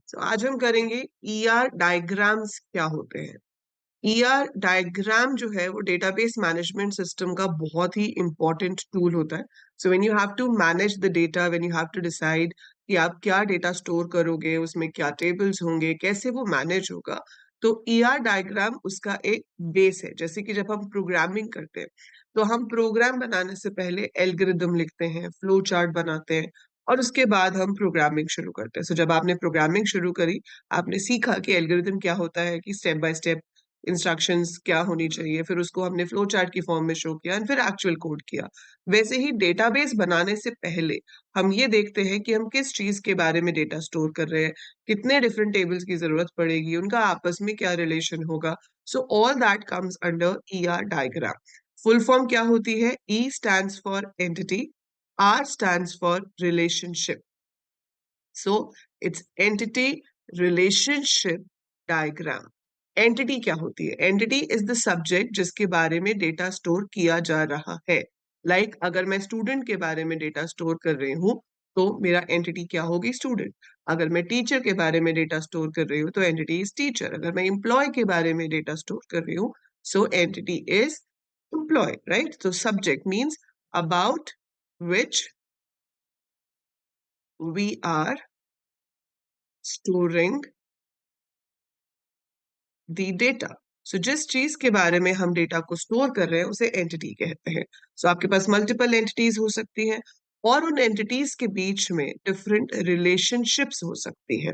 तो आज हम करेंगे ईआर डायग्राम्स क्या होते हैं। ईआर डायग्राम जो है वो डेटाबेस मैनेजमेंट सिस्टम का बहुत ही इंपॉर्टेंट टूल होता है। So when you have to manage the data, when you have to decide कि आप क्या डेटा स्टोर करोगे, उसमें क्या टेबल्स होंगे, कैसे वो मैनेज होगा, तो ईआर डायग्राम उसका एक बेस है। जैसे कि जब हम प्रोग्रामिंग करते हैं तो हम प्रोग्राम बनाने से पहले एल्गोरिदम लिखते हैं, फ्लो चार्ट बनाते हैं, और उसके बाद हम प्रोग्रामिंग शुरू करते हैं। सो जब आपने प्रोग्रामिंग शुरू करी, आपने सीखा कि एल्गोरिदम क्या होता है, कि स्टेप बाय स्टेप इंस्ट्रक्शंस क्या होनी चाहिए, फिर उसको हमने फ्लो चार्ट की फॉर्म में शो किया और फिर एक्चुअल कोड किया। वैसे ही डेटाबेस बनाने से पहले हम ये देखते हैं कि हम किस चीज के बारे में डेटा स्टोर कर रहे हैं, कितने डिफरेंट टेबल्स की जरूरत पड़ेगी, उनका आपस में क्या रिलेशन होगा। So all that comes under ER diagram. Full form क्या होती है? E stands for entity, R stands for relationship. So it's entity relationship diagram. Entity क्या होती है? एंटिटी इज द सब्जेक्ट जिसके बारे में डेटा स्टोर किया जा रहा है। अगर मैं स्टूडेंट के बारे में डेटा स्टोर कर रही हूँ तो मेरा एंटिटी क्या होगी? स्टूडेंट। अगर मैं टीचर के बारे में डेटा स्टोर कर रही हूँ तो एंटिटी इज टीचर। अगर मैं एम्प्लॉय के बारे में डेटा स्टोर कर रही हूँ so entity is employ, right? तो subject means about which we are storing the data. So जिस चीज के बारे में हम डेटा को स्टोर कर रहे हैं उसे एंटिटी कहते हैं। सो आपके पास मल्टीपल एंटिटीज हो सकती हैं और उन एंटिटीज के बीच में डिफरेंट रिलेशनशिप्स हो सकती हैं।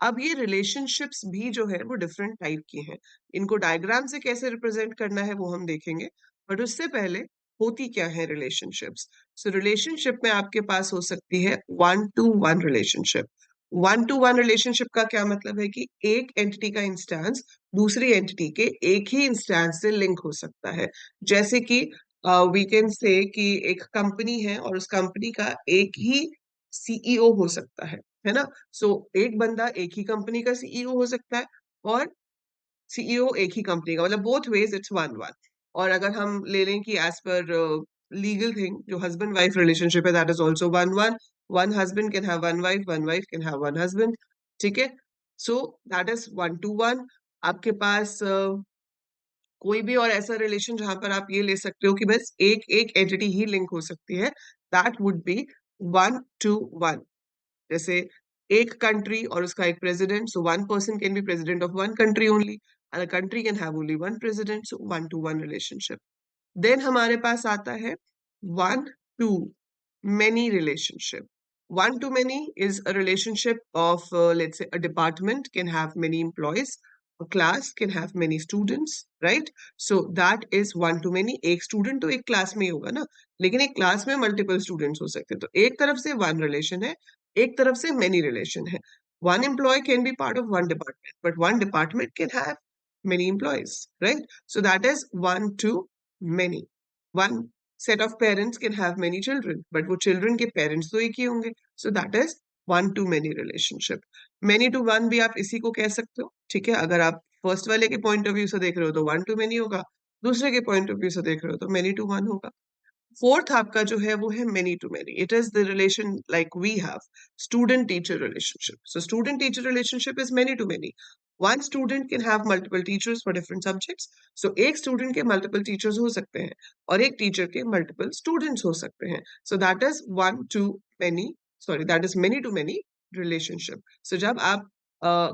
अब ये रिलेशनशिप्स भी जो है वो डिफरेंट टाइप की हैं। इनको डायग्राम से कैसे रिप्रेजेंट करना है वो हम देखेंगे, बट उससे पहले होती क्या है रिलेशनशिप्स। सो रिलेशनशिप में आपके पास हो सकती है one to one relationship. One to one relationship का क्या मतलब है? कि एक एंटिटी का इंस्टेंस दूसरी एंटिटी के एक ही इंस्टेंस से लिंक हो सकता है। जैसे कि वी कैन से कि एक कंपनी है और उस कंपनी का एक ही सीईओ हो सकता है ना? सो एक बंदा एक ही कंपनी का सीईओ हो सकता है और सीईओ एक ही कंपनी का, मतलब both ways it's one one. और अगर हम ले लें कि एज पर लीगल थिंग जो हस्बैंड वाइफ रिलेशनशिप है, that is also one one. One husband can have one wife can have one husband. ठीक है? सो that is one to one. आपके पास कोई भी और ऐसा रिलेशन जहां पर आप ये ले सकते हो कि बस एक एक एंटिटी ही लिंक हो सकती है, that would be one to one. जैसे एक कंट्री और उसका एक president, so one person can be president of one country only and a country can have only one president, so one to one relationship. Then हमारे पास आता है one to many relationship. One to many is a relationship of, let's say, a department can have many employees, a class can have many students, right? So that is one to many. एक student तो एक class में ही होगा ना, लेकिन एक class में multiple students हो सकते हैं। तो एक तरफ से one relation है, एक तरफ से many relation है। One employee can be part of one department, but one department can have many employees, right? So that is one to many. One set of parents can have many children, but वो children के parents तो एक ही होंगे, so that is one to many relationship. Many to one भी आप इसी को कह सकते हो। ठीक है? अगर आप फर्स्ट वाले के पॉइंट ऑफ व्यू से देख रहे हो तो one to many होगा, दूसरे के पॉइंट ऑफ व्यू से देख रहे हो तो many to one होगा। फोर्थ आपका जो है वो है many to many. It is the relation like we have student teacher relationship. So student teacher relationship is many to many. One student can have multiple teachers for different subjects. So एक student के multiple teachers हो सकते हैं और एक teacher के multiple students हो सकते हैं। So that is one to many, sorry that is many to many relationship. So जब आप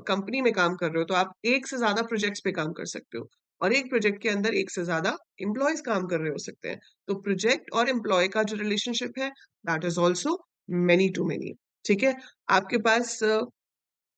कंपनी में काम कर रहे हो तो आप एक से ज्यादा प्रोजेक्ट्स पे काम कर सकते हो और एक प्रोजेक्ट के अंदर एक से ज्यादा एम्प्लॉयज काम कर रहे हो सकते हैं। तो प्रोजेक्ट और एम्प्लॉय का जो रिलेशनशिप है that is also many to many. ठीक है? आपके पास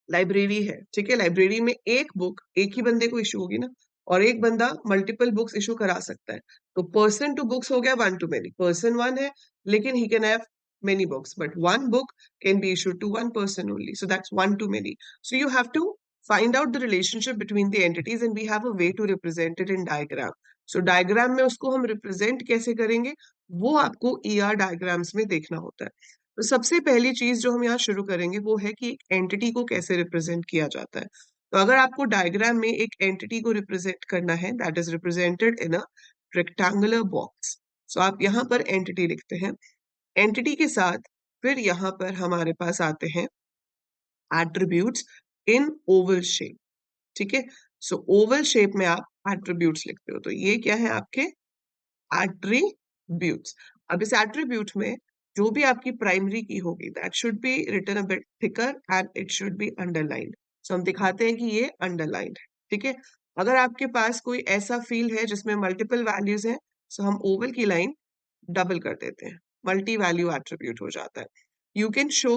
लाइब्रेरी है। ठीक है? लाइब्रेरी में एक बुक एक ही बंदे को इशू होगी ना, और एक बंदा मल्टीपल बुक्स इशू करा सकता है। तो पर्सन टू बुक्स हो गया one to many. Person one है लेकिन he can have many books, but one book can be issued to one person only, so that's one to many. So you have to find out the relationship between the entities and we have a way to represent it in diagram. So diagram में उसको हम represent कैसे करेंगे वो आपको ER diagrams में देखना होता है। तो सबसे पहली चीज जो हम यहाँ शुरू करेंगे वो है कि एक एंटिटी को कैसे रिप्रेजेंट किया जाता है। तो अगर आपको डायग्राम में एक एंटिटी को रिप्रेजेंट करना है that is represented in a rectangular box. So आप यहाँ पर एंटिटी लिखते हैं। एंटिटी के साथ फिर यहाँ पर हमारे पास आते हैं एट्रीब्यूट्स। इन ओवल शेप। ठीक है, सो ओवल शेप में आप एट्रीब्यूट्स लिखते हो, तो ये क्या है आपके एट्रीब्यूट्स। अब इस एट्रीब्यूट में जो भी आपकी प्राइमरी की होगी that should be written a bit thicker and it should be underlined. So हम दिखाते हैं कि ये अंडरलाइंड है। ठीक है, अगर आपके पास कोई ऐसा फील्ड है जिसमें मल्टीपल वैल्यूज हैं, सो हम ओवल की लाइन डबल कर देते हैं, मल्टी वैल्यू एट्रीब्यूट हो जाता है। You can show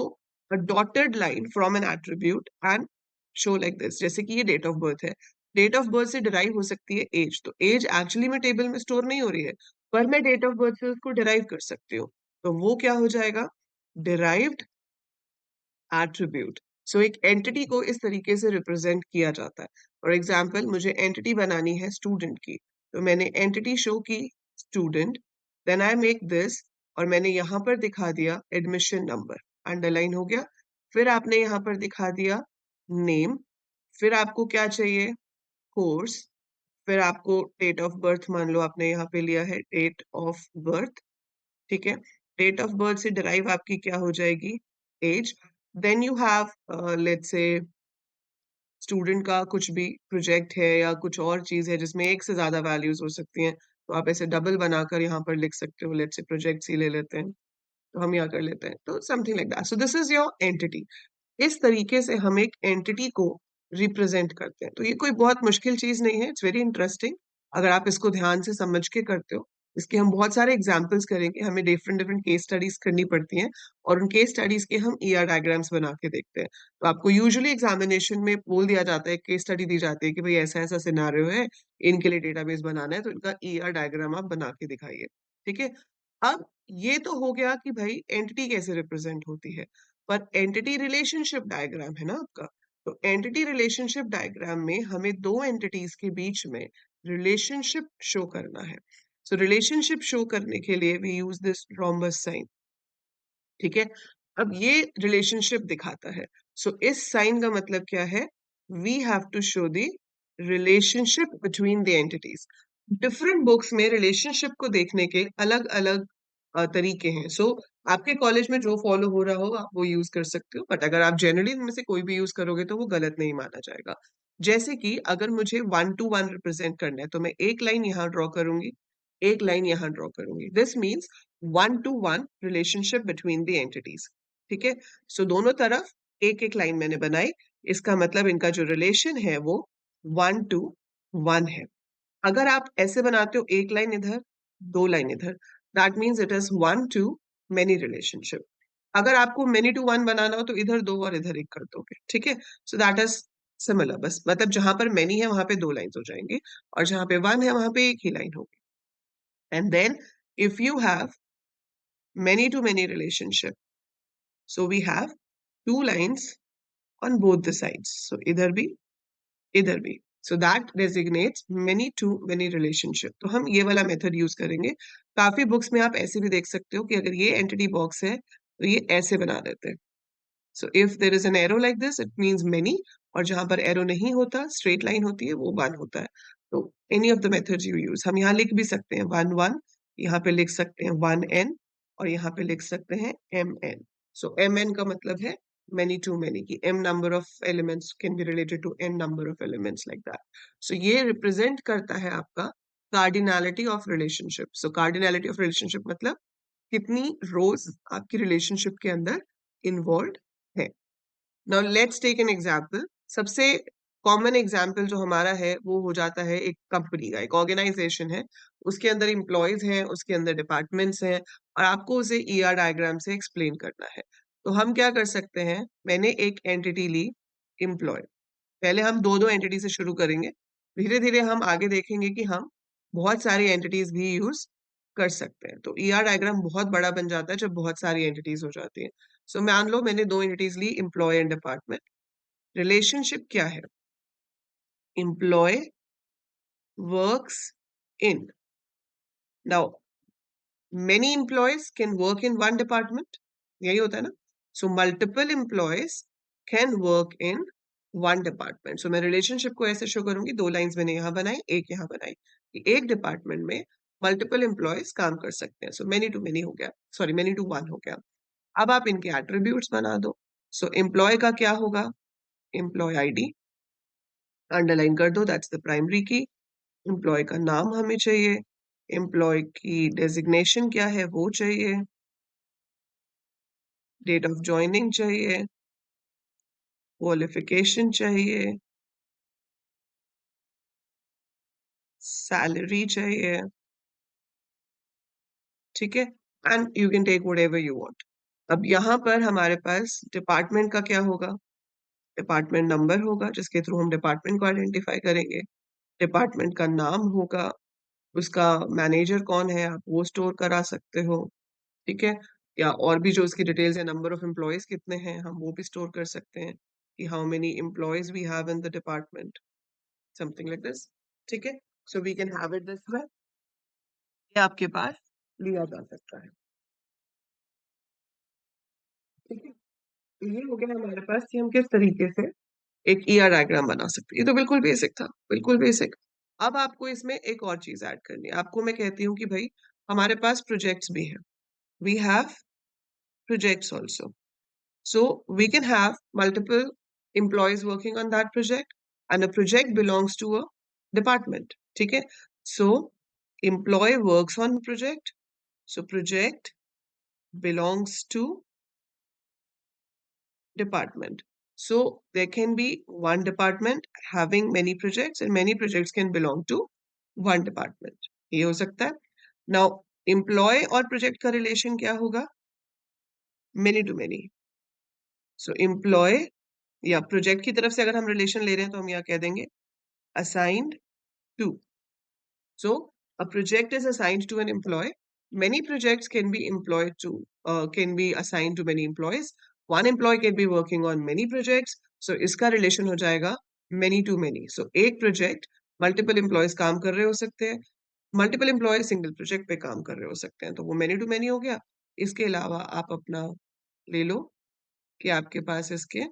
a dotted line from N attribute and show like this, जैसे कि ये डेट ऑफ बर्थ है, डेट ऑफ बर्थ से डिराइव हो सकती है एज, तो एज एक्चुअली में टेबल में स्टोर नहीं हो रही है, पर मैं डेट ऑफ बर्थ से उसको डिराइव कर सकती हूँ, तो वो क्या हो जाएगा, डिराइव्ड एट्रीब्यूट। सो एक एंटिटी को इस तरीके से रिप्रेजेंट किया जाता है। फॉर एग्जाम्पल मुझे एंटिटी बनानी है स्टूडेंट की, तो मैंने एंटिटी शो की student, then I make this, और मैंने यहाँ पर दिखा दिया एडमिशन नंबर, अंडरलाइन हो गया। फिर आपने यहाँ पर दिखा दिया नेम, फिर आपको क्या चाहिए, कोर्स, फिर आपको डेट ऑफ बर्थ, मान लो आपने यहाँ पे लिया है डेट ऑफ बर्थ। ठीक है, डेट ऑफ बर्थ से डिराइव आपकी क्या हो जाएगी, age. Then you have let's say student का कुछ भी प्रोजेक्ट है या कुछ और चीज है जिसमें एक से ज्यादा वैल्यूज हो सकती हैं, तो आप ऐसे डबल बनाकर यहाँ पर लिख सकते हो, लेट्स से प्रोजेक्ट ही ले लेते हैं, तो हम यहाँ कर लेते हैं, तो something like that. So this is your entity. इस तरीके से हम एक एंटिटी को रिप्रेजेंट करते हैं, तो ये कोई बहुत मुश्किल चीज नहीं है, इट्स वेरी इंटरेस्टिंग अगर आप इसको ध्यान से समझ के करते हो। इसके हम बहुत सारे एग्जाम्पल्स करेंगे, हमें डिफरेंट डिफरेंट केस स्टडीज करनी पड़ती हैं, और उन केस स्टडीज के हम ईआर डायग्राम्स बना के देखते हैं। तो आपको यूजुअली एग्जामिनेशन में बोल दिया जाता है, केस स्टडी दी जाती है कि भाई ऐसा ऐसा सिनारियो है, इनके लिए डेटाबेस बनाना है, तो इनका ईआर डायग्राम आप बना के दिखाइए। ठीक है, अब ये तो हो गया कि भाई एंटिटी कैसे रिप्रेजेंट होती है, पर एंटिटी रिलेशनशिप डायग्राम है ना आपका, तो एंटिटी रिलेशनशिप डायग्राम में हमें दो एंटिटीज के बीच में रिलेशनशिप शो करना है। सो रिलेशनशिप शो करने के लिए we use this rhombus sign. ठीक है, अब ये रिलेशनशिप दिखाता है, सो इस साइन का मतलब क्या है, we have to show the relationship between the entities. Different books में रिलेशनशिप को देखने के अलग अलग तरीके हैं। सो आपके कॉलेज में जो फॉलो हो रहा हो आप वो यूज कर सकते हो, बट अगर आप जनरली इनमें से कोई भी यूज करोगे तो वो गलत नहीं माना जाएगा। जैसे कि अगर मुझे 1 to 1 रिप्रेजेंट करना है, तो मैं एक लाइन यहाँ ड्रॉ करूंगी, एक लाइन यहाँ ड्रॉ करूंगी, this means 1 to 1 relationship between the entities. ठीक है, सो दोनों तरफ एक एक लाइन मैंने बनाई, इसका मतलब इनका जो रिलेशन है वो 1 to 1 है। अगर आप ऐसे बनाते हो, एक लाइन इधर, दो लाइन इधर, that means it is 1 to many relationship. अगर आपको मेनी टू वन बनाना हो तो इधर दो और इधर एक कर दोगे। ठीक है, सो दैट इज सिमिलर, बस मतलब जहां पर मेनी है वहां पे दो लाइन्स हो जाएंगी, और जहां पे वन है वहां पे एक ही लाइन होगी। And then if you have many to many relationship, so we have two lines on both the sides, so इधर भी, so that designates many to many relationship। तो हम ये वाला मेथड यूज करेंगे। काफी बुक्स में आप ऐसे भी देख सकते हो कि अगर ये एंटिटी बॉक्स है तो ये ऐसे बना देते हैं, so if there is an arrow like this it means many, और जहां पर एरो नहीं होता, स्ट्रेट लाइन होती है, वो वन होता है। तो any of the methods you use, हम यहाँ लिख भी सकते हैं 1 1, यहाँ पे लिख सकते हैं 1n, और यहाँ पे लिख सकते हैं mn। सो mn का मतलब है many to many, की m number of elements can be related to n number of elements like that। so ये रिप्रेजेंट करता है आपका cardinality of relationship. So cardinality of relationship मतलब कितनी रोज आपकी रिलेशनशिप के अंदर इन्वॉल्व है। Now let's take an example. सबसे कॉमन एग्जांपल जो हमारा है वो हो जाता है एक कंपनी का, एक ऑर्गेनाइजेशन है, उसके अंदर एम्प्लॉयज हैं, उसके अंदर डिपार्टमेंट्स हैं, और आपको उसे ईआर डायग्राम से एक्सप्लेन करना है। तो हम क्या कर सकते हैं, मैंने एक एंटिटी ली एम्प्लॉय, पहले हम दो दो एंटिटी से शुरू करेंगे, धीरे धीरे हम आगे देखेंगे कि हम बहुत सारी एंटिटीज भी यूज कर सकते हैं। तो ईआर डायग्राम बहुत बड़ा बन जाता है जब बहुत सारी एंटिटीज हो जाती हैं। सो मान लो मैंने दो एंटिटीज ली, एम्प्लॉय एंड डिपार्टमेंट। रिलेशनशिप क्या है, employee works in, now many employees can work in one department, यही होता है ना। so multiple employees can work in one department। so मैं रिलेशनशिप को ऐसे शो करूंगी, दो लाइंस मैंने यहाँ बनाई, एक यहाँ बनाई, कि एक डिपार्टमेंट में मल्टीपल एम्प्लॉयज काम कर सकते हैं। सो मेनी टू मेनी हो गया, सॉरी मेनी टू वन हो गया। अब आप इनके एट्रीब्यूट्स बना दो। सो एम्प्लॉय का क्या होगा, एम्प्लॉय आईडी अंडरलाइन कर दो, दैट्स द प्राइमरी की। एम्प्लॉय का नाम हमें चाहिए, एम्प्लॉय की डेजिग्नेशन क्या है वो चाहिए, डेट ऑफ ज्वाइनिंग चाहिए, क्वालिफिकेशन चाहिए, सैलरी चाहिए, ठीक है, and you can take whatever you want. अब यहाँ पर हमारे पास डिपार्टमेंट का क्या होगा, डिपार्टमेंट नंबर होगा जिसके थ्रू हम डिपार्टमेंट को आइडेंटिफाई करेंगे, डिपार्टमेंट का नाम होगा, उसका मैनेजर कौन है आप वो स्टोर करा सकते हो, ठीक है, या और भी जो उसकी डिटेल्स है, नंबर ऑफ एम्प्लॉयज कितने हैं हम वो भी स्टोर कर सकते हैं कि how many employees we have in the department, something like this, ठीक है। So we can have it this way, ये आपके पास लिया जा सकता है, ठीक है। तो ये हो गया हमारे पास कि हम किस तरीके से एक ईआर डायग्राम बना सकते हैं। ये तो बिल्कुल बेसिक था, बिल्कुल बेसिक। अब आपको इसमें एक और चीज ऐड करनी है, आपको मैं कहती हूँ कि भाई हमारे पास प्रोजेक्ट्स भी हैं, we have projects also. So we can have multiple employees working on that project, and a project belongs to a department. ठीक है? So employee works on project. So project belongs to department. So there can be one department having many projects, and many projects can belong to one department. ये हो सकता है. Now employee और project का relation क्या होगा? Many to many. So employee या project की तरफ से अगर हम रिलेशन ले रहे हैं तो हम यहाँ कह देंगे assigned to. So a project is assigned to an employee. Many projects can be employed to can be assigned to many employees. One employee can be working on many projects. So इसका relation हो जाएगा many to many. So एक project multiple employees काम कर रहे हो सकते हैं, मल्टीपल एम्प्लॉयज सिंगल प्रोजेक्ट पे काम कर रहे हो सकते हैं, तो वो many to many हो गया। इसके अलावा आप अपना ले लो कि आपके पास इसके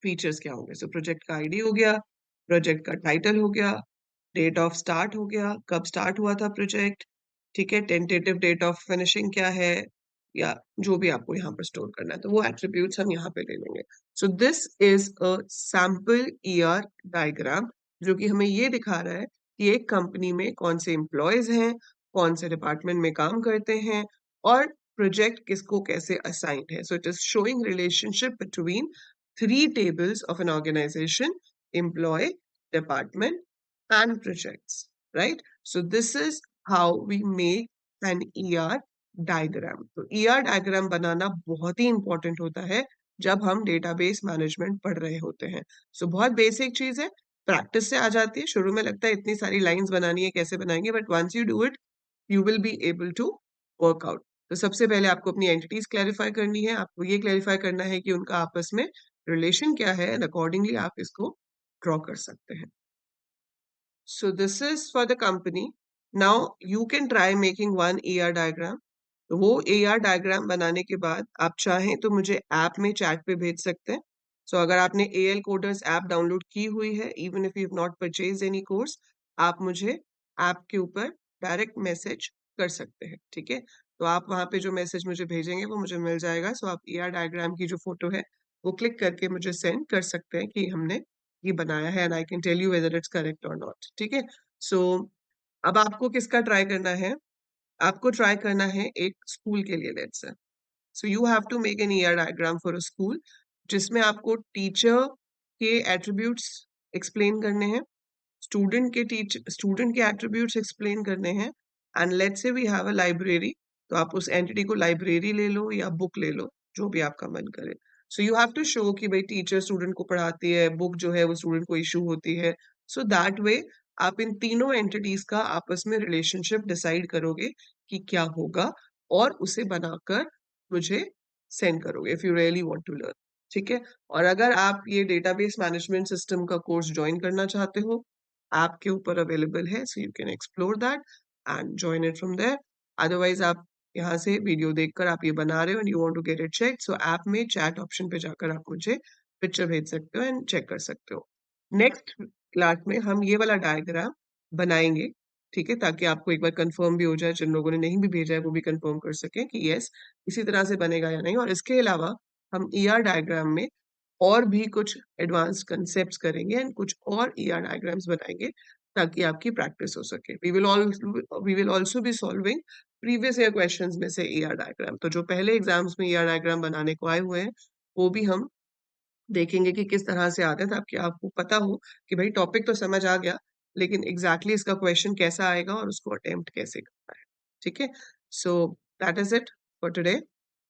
फीचर्स क्या होंगे। सो प्रोजेक्ट का आईडी हो गया, प्रोजेक्ट का टाइटल हो गया, डेट ऑफ स्टार्ट हो गया, कब स्टार्ट हुआ था प्रोजेक्ट, ठीक है, टेंटेटिव डेट ऑफ फिनिशिंग क्या है, या जो भी आपको यहाँ पर स्टोर करना है, तो वो एट्रीब्यूट्स हम यहाँ पे ले लेंगे। So this is a sample ER diagram जो कि हमें ये दिखा रहा है कि एक कंपनी में कौन से एम्प्लॉयज हैं, कौन से डिपार्टमेंट में काम करते हैं, और प्रोजेक्ट किसको कैसे असाइंड है। So it is showing relationship between three tables of an organization: employee, department, and projects, right? So this is how we make an ER diagram. तो ER diagram बनाना बहुत ही important होता है जब हम database management पढ़ रहे होते हैं। So बहुत basic चीज है, प्रैक्टिस से आ जाती है। शुरू में लगता है इतनी सारी लाइंस बनानी है, कैसे बनाएंगे, but once you do it you will be able to work out. तो सबसे पहले आपको अपनी एंटिटीज क्लैरिफाई करनी है, आपको ये क्लैरिफाई करना है कि उनका आपस में रिलेशन क्या है, एंड अकॉर्डिंगली आप इसको ड्रॉ कर सकते हैं। So this is for the company. Now you can try making one AR diagram. तो वो AR diagram बनाने के बाद आप चाहें तो मुझे ऐप में चैट पे भेज सकते हैं। So अगर आपने AL Coders ऐप डाउनलोड की हुई है, even if you have not purchased any course, आप मुझे ऐप के ऊपर डायरेक्ट मैसेज कर सकते हैं, ठीक है। तो आप वहाँ पे जो मैसेज मुझे भेजेंगे वो मुझे मिल जाएगा। सो आप AR डायग्राम की जो फोटो है वो क्लिक करके मुझे सेंड कर सकते हैं कि हमने ये बनाया है, and I can tell you whether it's correct और नॉट, ठीक है। सो अब आपको किसका ट्राई करना है, आपको ट्राई करना है एक स्कूल के लिए, let's say. So you have to make an ER diagram for a school जिसमें आपको टीचर के एट्रीब्यूट्स एक्सप्लेन करने हैं, स्टूडेंट के एट्रीब्यूट्स एक्सप्लेन करने हैं, and let's say we have a library, तो आप उस एंटिटी को लाइब्रेरी ले लो या बुक ले लो, जो भी आपका मन करे। So you have to show कि भाई टीचर स्टूडेंट को पढ़ाती है, बुक जो है वो स्टूडेंट को इशू होती है। सो दैट वे आप इन तीनों एंटिटीज का आपस में रिलेशनशिप डिसाइड करोगे कि क्या होगा, और उसे बनाकर मुझे सेंड करोगे if you really want to learn, ठीक है। और अगर आप ये डेटाबेस मैनेजमेंट सिस्टम का कोर्स ज्वाइन करना चाहते हो, ऐप के ऊपर अवेलेबल है, so you can explore that and join it from there. Otherwise आप यहाँ से वीडियो देखकर आप ये बना रहे हो and you want to get it check, so app में चैट ऑप्शन पे जाकर आप मुझे पिक्चर भेज सकते हो एंड चेक कर सकते हो। नेक्स्ट क्लास में हम ये वाला डायग्राम बनाएंगे, ठीक है, ताकि आपको एक बार कंफर्म भी हो जाए, जिन लोगों ने नहीं भी भेजा है वो भी कंफर्म कर सके कि यस इसी तरह से बनेगा या नहीं। और इसके अलावा हम ईआर डायग्राम में और भी कुछ एडवांस कंसेप्ट्स करेंगे एंड कुछ और ईआर डायग्राम्स बनाएंगे ताकि आपकी प्रैक्टिस हो सके। We will also be solving previous year questions में से ईआर डायग्राम। तो जो पहले एग्जाम्स में ईआर डायग्राम बनाने को आए हुए हैं वो भी हम देखेंगे कि किस तरह से आते हैं, ताकि आपको पता हो कि भाई टॉपिक तो समझ आ गया, लेकिन एग्जैक्टली इसका क्वेश्चन कैसा आएगा और उसको अटेम्प्ट कैसे करना है। ठीक है, सो that is it for today.